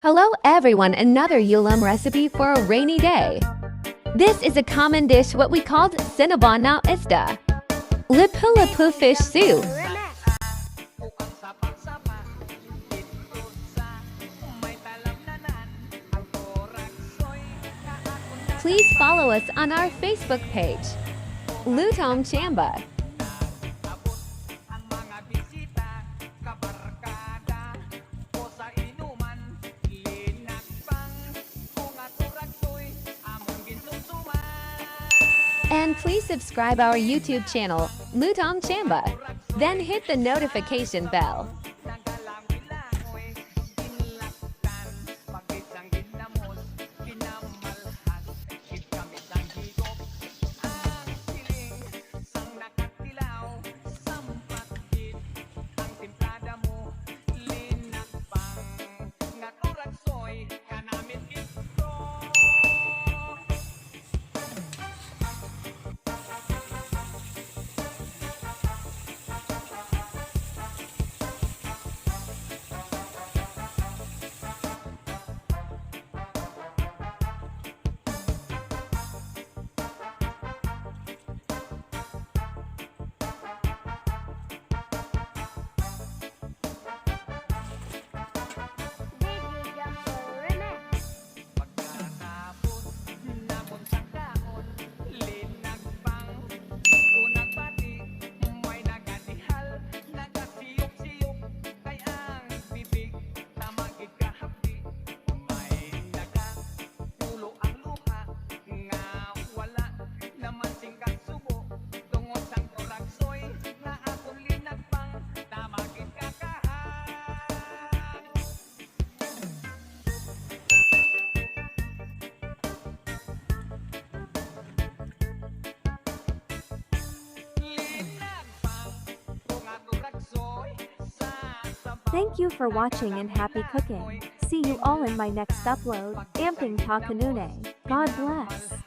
Hello everyone, another Ulam recipe for a rainy day. This is a common dish what we called Cinnabon na isda. Lipu fish soup. Please follow us on our Facebook page, Lutong Chamba. And please subscribe our YouTube channel, Lutong Chamba. Then hit the notification bell. Thank you for watching and happy cooking. See you all in my next upload. Amping Ta Kanune. God bless.